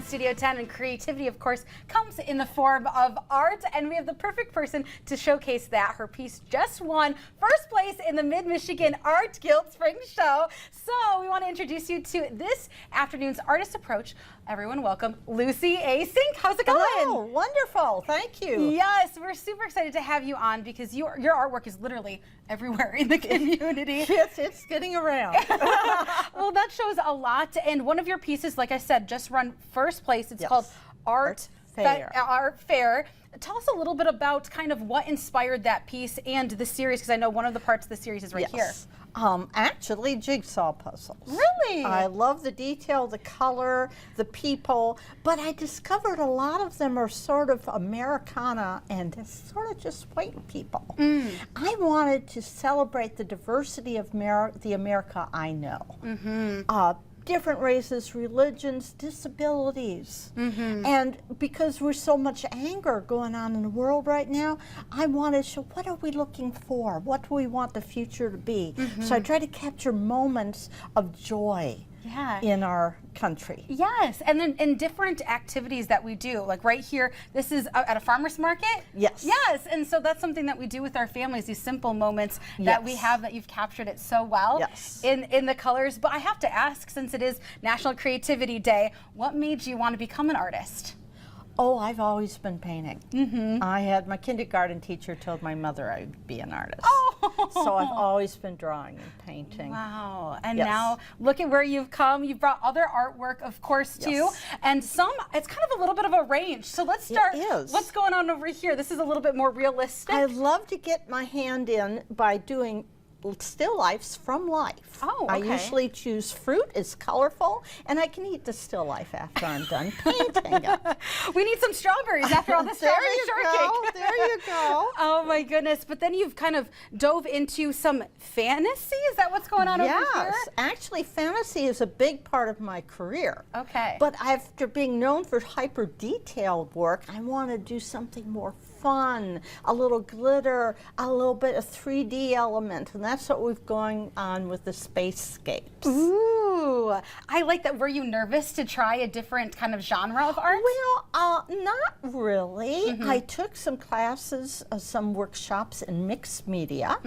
Studio 10, and creativity, of course, comes in the form of art, and we have the perfect person to showcase that. Her piece just won first place in the Mid-Michigan Art Guild Spring Show. So we want to introduce you to this afternoon's artist approach. Everyone welcome Lucy Synk. How's it going? Hello, wonderful, thank you. Yes, we're super excited to have you on because your artwork is literally everywhere in the community. Yes, it's getting around. Well, that shows a lot, and one of your pieces, like I said, just run first place. It's called Art Fair. Tell us a little bit about kind of what inspired that piece and the series, because I know one of the parts of the series is right here. Actually, jigsaw puzzles. Really? I love the detail, the color, the people, but I discovered a lot of them are sort of Americana and sort of just white people. I wanted to celebrate the diversity of the America I know. Different races, religions, disabilities. And because there's so much anger going on in the world right now, I wanted to show what are we looking for? What do we want the future to be? So I try to capture moments of joy in our country. Yes, and then in different activities that we do, like right here, this is at a farmer's market? Yes. Yes, and so that's something that we do with our families, these simple moments that we have, that you've captured it so well in the colors. But I have to ask, since it is National Creativity Day, what made you want to become an artist? Oh, I've always been painting. I had my kindergarten teacher told my mother I would be an artist. So I've always been drawing and painting. Wow. And now look at where you've come. You've brought other artwork, of course, too. And some, it's kind of a little bit of a range. So let's start. What's going on over here? This is a little bit more realistic. I love to get my hand in by doing still lifes from life. I usually choose fruit, it's colorful, and I can eat the still life after I'm done painting it. We need some strawberries after all this strawberry shortcake. There you go. Oh my goodness, but then you've kind of dove into some fantasy? Is that what's going on over here? Yes, actually fantasy is a big part of my career. Okay. But after being known for hyper detailed work, I want to do something more fun, a little glitter, a little bit of 3D element, and that's what we've going on with the spacescapes. Ooh, I like that. Were you nervous to try a different kind of genre of art? Well, not really. I took some classes, some workshops in mixed media,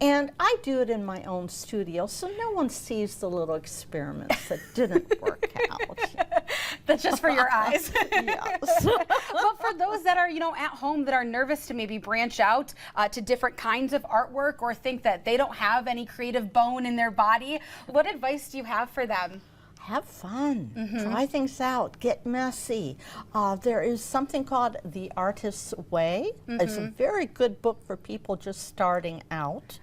and I do it in my own studio, so no one sees the little experiments that didn't work out. That's just for your eyes. Yes. But for those that are, at home, that are nervous to maybe branch out to different kinds of artwork or think that they don't have any creative bone in their body, what advice do you have for them? Have fun, try things out, get messy. There is something called The Artist's Way. It's a very good book for people just starting out.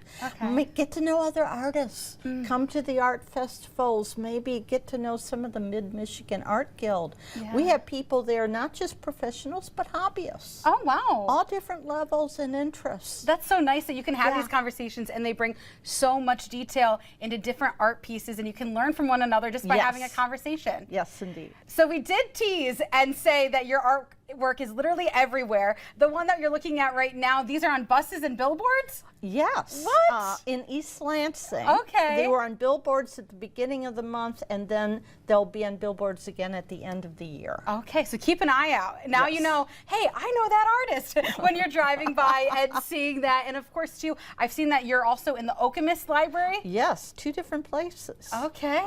Get to know other artists, come to the art festivals, maybe get to know some of the Mid-Michigan Art Guild. We have people there, not just professionals, but hobbyists. Oh, wow. All different levels and interests. That's so nice that you can have these conversations and they bring so much detail into different art pieces, and you can learn from one another just by having a conversation. Yes, indeed. So we did tease and say that your artwork is literally everywhere. The one that you're looking at right now, these are on buses and billboards? Yes. What? In East Lansing. Okay. They were on billboards at the beginning of the month, and then they'll be on billboards again at the end of the year. Okay, so keep an eye out. Now you know, hey, I know that artist when you're driving by and seeing that. And of course, too, I've seen that you're also in the Okemos Library. Yes, 2 different places. Okay.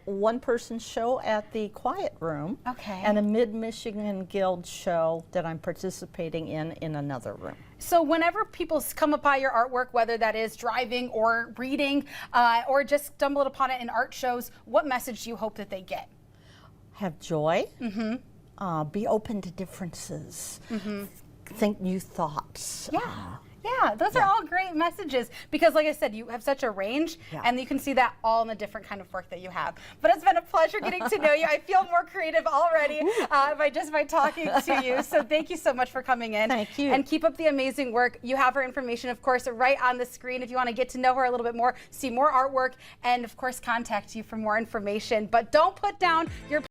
One person show at the Quiet Room. Okay. And a Mid-Michigan Guild show that I'm participating in another room. So whenever people come upon your artwork, whether that is driving or reading or just stumbled upon it in art shows, what message do you hope that they get? Have joy. Be open to differences. Think new thoughts. Yeah, those are all great messages because, like I said, you have such a range, and you can see that all in the different kind of work that you have. But it's been a pleasure getting to know you. I feel more creative already by talking to you. So thank you so much for coming in. Thank you. And keep up the amazing work. You have her information, of course, right on the screen if you want to get to know her a little bit more, see more artwork, and, of course, contact you for more information. But don't put down your